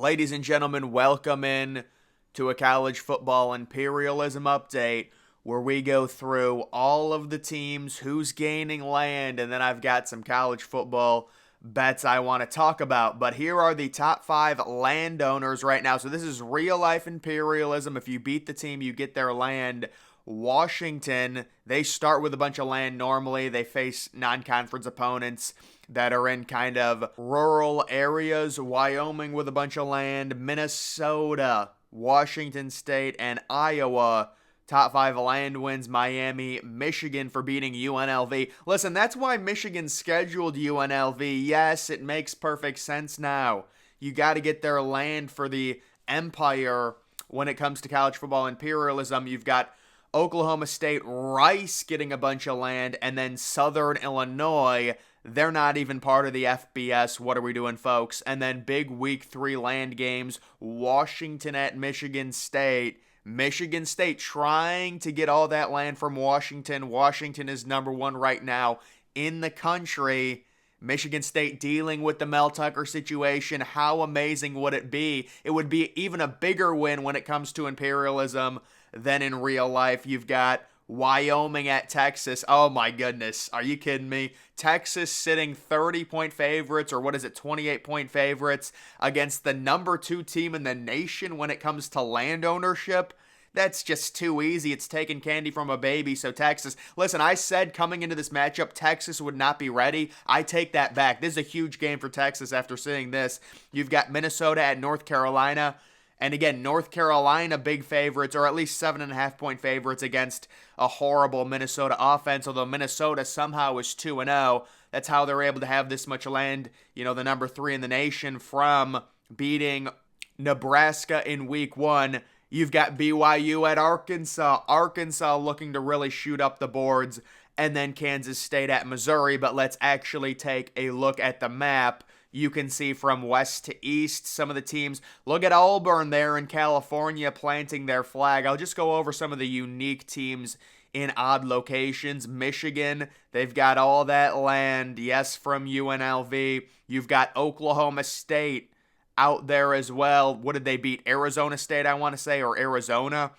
Ladies and gentlemen, welcome in to a college football imperialism update where we go through all of the teams, who's gaining land, and then I've got some college football bets I want to talk about. But here are the top 5 landowners right now. So this is real life imperialism. If you beat the team, you get their land. Washington, they start with a bunch of land normally. They face non-conference opponents that are in kind of rural areas. Wyoming with a bunch of land. Minnesota, Washington State, and Iowa. Top 5 land wins. Miami, Michigan for beating UNLV. Listen, that's why Michigan scheduled UNLV. Yes, it makes perfect sense now. You got to get their land for the empire when it comes to college football imperialism. You've got Oklahoma State, Rice getting a bunch of land, and then Southern Illinois. They're not even part of the FBS. What are we doing, folks? And then big week 3 land games. Washington at Michigan State. Michigan State trying to get all that land from Washington. Washington is number 1 right now in the country. Michigan State dealing with the Mel Tucker situation. How amazing would it be? It would be even a bigger win when it comes to imperialism than in real life. You've got Wyoming at Texas. Oh my goodness. Are you kidding me? Texas sitting 30-point favorites, or what is it, 28-point favorites against the number 2 team in the nation when it comes to land ownership. That's just too easy. It's taking candy from a baby. So Texas, listen, I said coming into this matchup, Texas would not be ready. I take that back. This is a huge game for Texas after seeing this. You've got Minnesota at North Carolina. And again, North Carolina big favorites, or at least 7.5-point favorites against a horrible Minnesota offense, although Minnesota somehow is 2-0. That's how they're able to have this much land, the number 3 in the nation, from beating Nebraska in week 1. You've got BYU at Arkansas. Arkansas looking to really shoot up the boards. And then Kansas State at Missouri. But let's actually take a look at the map. You can see from west to east some of the teams. Look at Auburn there in California planting their flag. I'll just go over some of the unique teams in odd locations. Michigan, they've got all that land. Yes, from UNLV. You've got Oklahoma State out there as well. What did they beat? Arizona State, I want to say, or Arizona.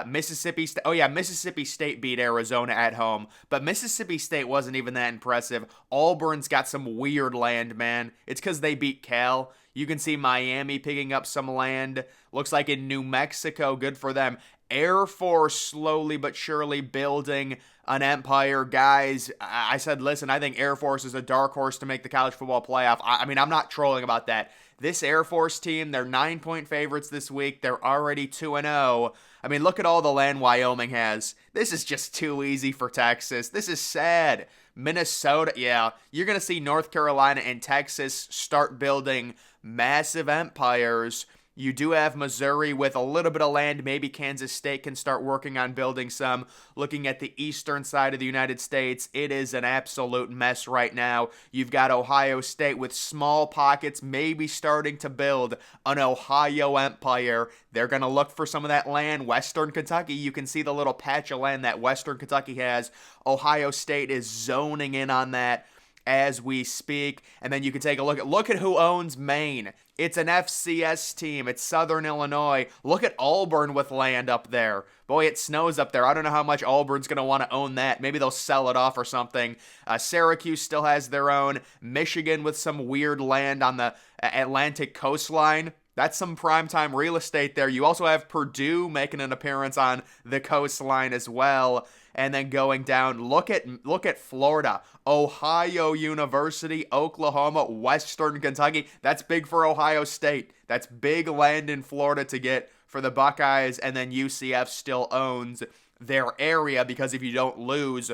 Mississippi State. Oh, yeah, Mississippi State beat Arizona at home. But Mississippi State wasn't even that impressive. Auburn's got some weird land, man. It's because they beat Cal. You can see Miami picking up some land. Looks like in New Mexico. Good for them. Air Force slowly but surely building an empire. Guys, I said, listen, I think Air Force is a dark horse to make the college football playoff. I mean, I'm not trolling about that. This Air Force team, they're 9-point favorites this week. They're already 2-0. I mean, look at all the land Wyoming has. This is just too easy for Texas. This is sad. Minnesota, yeah. You're going to see North Carolina and Texas start building massive empires. You do have Missouri with a little bit of land. Maybe Kansas State can start working on building some. Looking at the eastern side of the United States, it is an absolute mess right now. You've got Ohio State with small pockets, maybe starting to build an Ohio empire. They're going to look for some of that land. Western Kentucky, you can see the little patch of land that Western Kentucky has. Ohio State is zoning in on that as we speak. And then you can take a look at who owns Maine. It's an FCS team. It's Southern Illinois. Look at Auburn with land up there. Boy, it snows up there. I don't know how much Auburn's going to want to own that. Maybe they'll sell it off or something. Syracuse still has their own. Michigan with some weird land on the Atlantic coastline. That's some primetime real estate there. You also have Purdue making an appearance on the coastline as well. And then going down, look at Florida, Ohio University, Oklahoma, Western Kentucky. That's big for Ohio State. That's big land in Florida to get for the Buckeyes. And then UCF still owns their area, because if you don't lose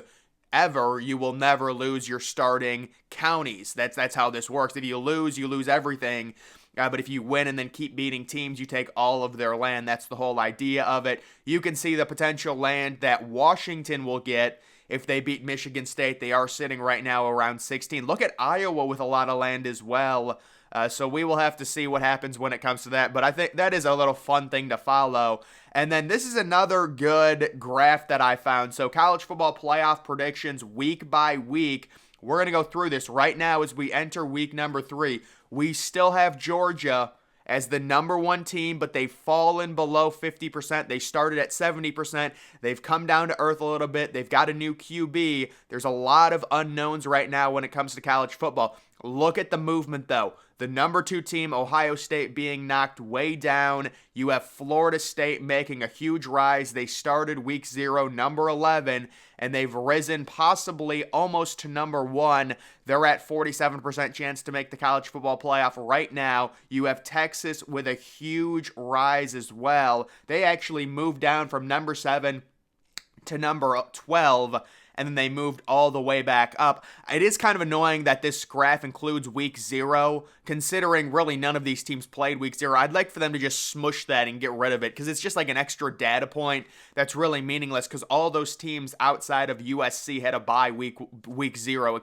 ever, you will never lose your starting counties. That's how this works. If you lose everything. But if you win and then keep beating teams, you take all of their land. That's the whole idea of it. You can see the potential land that Washington will get if they beat Michigan State. They are sitting right now around 16. Look at Iowa with a lot of land as well. So we will have to see what happens when it comes to that. But I think that is a little fun thing to follow. And then this is another good graph that I found. So college football playoff predictions week by week. We're going to go through this right now as we enter week number 3. We still have Georgia as the number one team, but they've fallen below 50%. They started at 70%. They've come down to earth a little bit. They've got a new QB. There's a lot of unknowns right now when it comes to college football. Look at the movement, though. The number two team, Ohio State, being knocked way down. You have Florida State making a huge rise. They started week 0, number 11, and they've risen possibly almost to number 1. They're at 47% chance to make the college football playoff right now. You have Texas with a huge rise as well. They actually moved down from number 7 to number 12, and then they moved all the way back up. It is kind of annoying that this graph includes week 0, considering really none of these teams played week 0. I'd like for them to just smush that and get rid of it, because it's just like an extra data point that's really meaningless, because all those teams outside of USC had a bye week 0,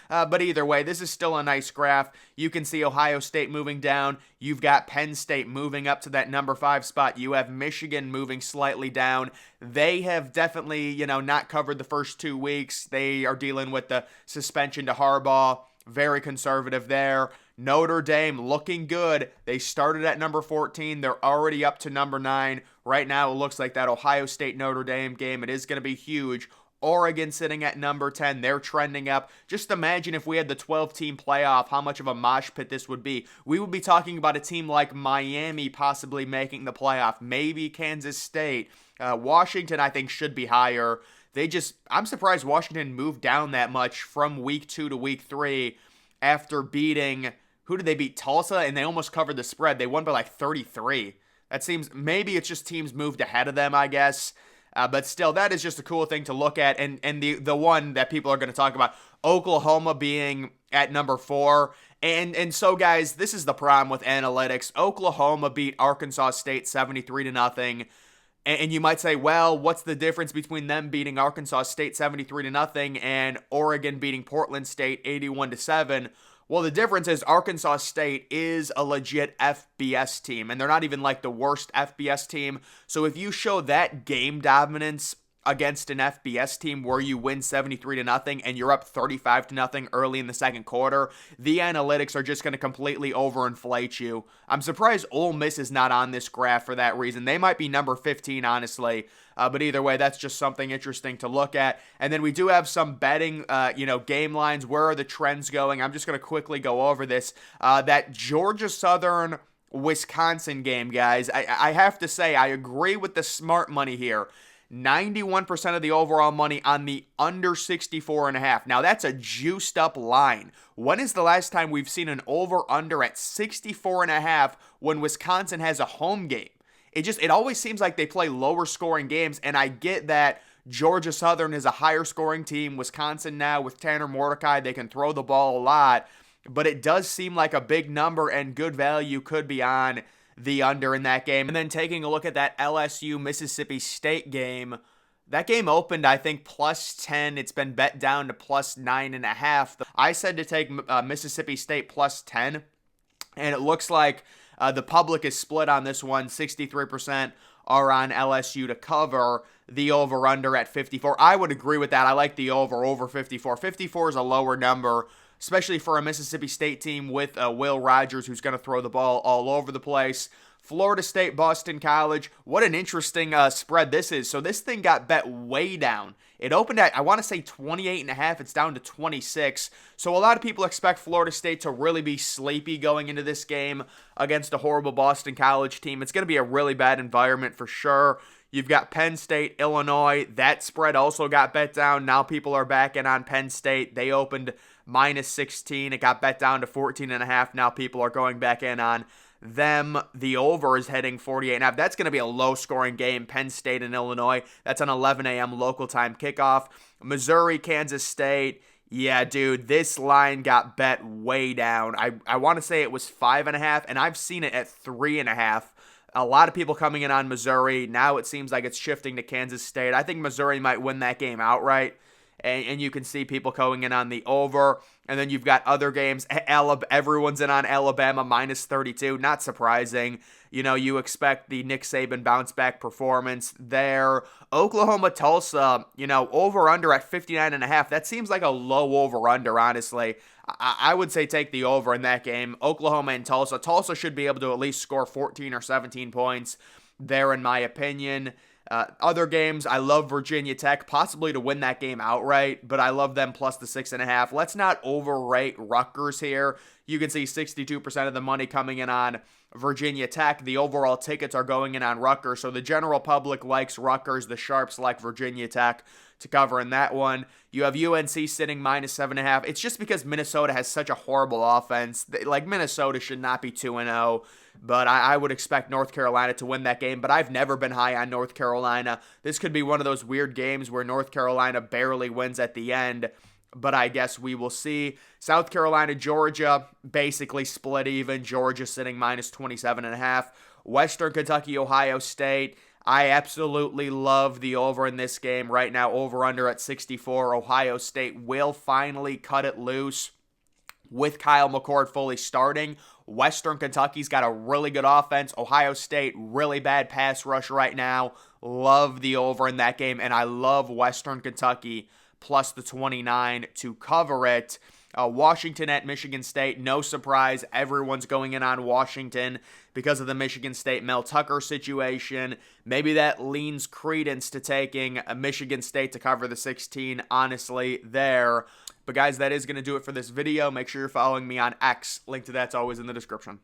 but either way, this is still a nice graph. You can see Ohio State moving down. You've got Penn State moving up to that number 5 spot. You have Michigan moving slightly down. They have definitely, not covered the first 2 weeks. They are dealing with the suspension to Harbaugh. Very conservative there. Notre Dame looking good. They started at number 14. They're already up to number 9. Right now, it looks like that Ohio State-Notre Dame game, it is going to be huge. Oregon sitting at number 10. They're trending up. Just imagine if we had the 12-team playoff, how much of a mosh pit this would be. We would be talking about a team like Miami possibly making the playoff. Maybe Kansas State. Washington, I think, should be higher. I'm surprised Washington moved down that much from week 2 to week 3 after beating, who did they beat? Tulsa, and they almost covered the spread. They won by like 33. That seems, maybe it's just teams moved ahead of them, I guess. But still, that is just a cool thing to look at. And the one that people are going to talk about, Oklahoma being at number 4. And so, guys, this is the problem with analytics. Oklahoma beat Arkansas State 73-0. And you might say, well, what's the difference between them beating Arkansas State 73-0 and Oregon beating Portland State 81-7? Well, the difference is Arkansas State is a legit FBS team, and they're not even like the worst FBS team. So if you show that game dominance against an FBS team where you win 73-0 and you're up 35-0 early in the second quarter, the analytics are just going to completely overinflate you. I'm surprised Ole Miss is not on this graph for that reason. They might be number 15, honestly. But either way, that's just something interesting to look at. And then we do have some betting, game lines. Where are the trends going? I'm just going to quickly go over this. That Georgia Southern Wisconsin game, guys. I have to say, I agree with the smart money here. 91% of the overall money on the under 64.5. Now, that's a juiced up line. When is the last time we've seen an over-under at 64.5 when Wisconsin has a home game? It always seems like they play lower scoring games, and I get that Georgia Southern is a higher scoring team. Wisconsin now with Tanner Mordecai, they can throw the ball a lot, but it does seem like a big number and good value could be on the under in that game. And then taking a look at that LSU Mississippi State game, that game opened, I think, plus 10. It's been bet down to plus 9.5. I said to take Mississippi State plus 10, and it looks like the public is split on this one. 63% are on LSU to cover. The over-under at 54. I would agree with that. I like the over 54. 54 is a lower number, especially for a Mississippi State team with Will Rogers, who's going to throw the ball all over the place. Florida State, Boston College. What an interesting spread this is. So this thing got bet way down. It opened at, I want to say 28.5. It's down to 26. So a lot of people expect Florida State to really be sleepy going into this game against a horrible Boston College team. It's going to be a really bad environment for sure. You've got Penn State, Illinois. That spread also got bet down. Now people are back in on Penn State. They opened minus 16. It got bet down to 14.5. Now people are going back in on them. The over is heading 48.5. That's going to be a low-scoring game, Penn State and Illinois. That's an 11 a.m. local time kickoff. Missouri, Kansas State. Yeah, dude, this line got bet way down. I want to say it was 5.5, and I've seen it at 3.5. A lot of people coming in on Missouri. Now it seems like it's shifting to Kansas State. I think Missouri might win that game outright. and you can see people going in on the over. And then you've got other games. Everyone's in on Alabama minus 32. Not surprising. You expect the Nick Saban bounce back performance there. Oklahoma Tulsa, over under at 59.5. That seems like a low over under, honestly. I would say take the over in that game. Oklahoma and Tulsa. Tulsa should be able to at least score 14 or 17 points there, in my opinion. Other games, I love Virginia Tech, possibly to win that game outright, but I love them plus the 6.5. Let's not overrate Rutgers here. You can see 62% of the money coming in on Virginia Tech. The overall tickets are going in on Rutgers, so the general public likes Rutgers. The sharps like Virginia Tech to cover in that one. You have UNC sitting minus 7.5. It's just because Minnesota has such a horrible offense. Minnesota should not be 2-0. But I would expect North Carolina to win that game. But I've never been high on North Carolina. This could be one of those weird games where North Carolina barely wins at the end. But I guess we will see. South Carolina, Georgia, basically split even. Georgia sitting minus 27.5. Western Kentucky, Ohio State. I absolutely love the over in this game right now. Over under at 64. Ohio State will finally cut it loose with Kyle McCord fully starting. Western Kentucky's got a really good offense. Ohio State, really bad pass rush right now. Love the over in that game, and I love Western Kentucky plus the 29 to cover it. Washington at Michigan State, no surprise. Everyone's going in on Washington because of the Michigan State Mel Tucker situation. Maybe that leans credence to taking Michigan State to cover the 16, honestly, there. But guys, that is going to do it for this video. Make sure you're following me on X. Link to that's always in the description.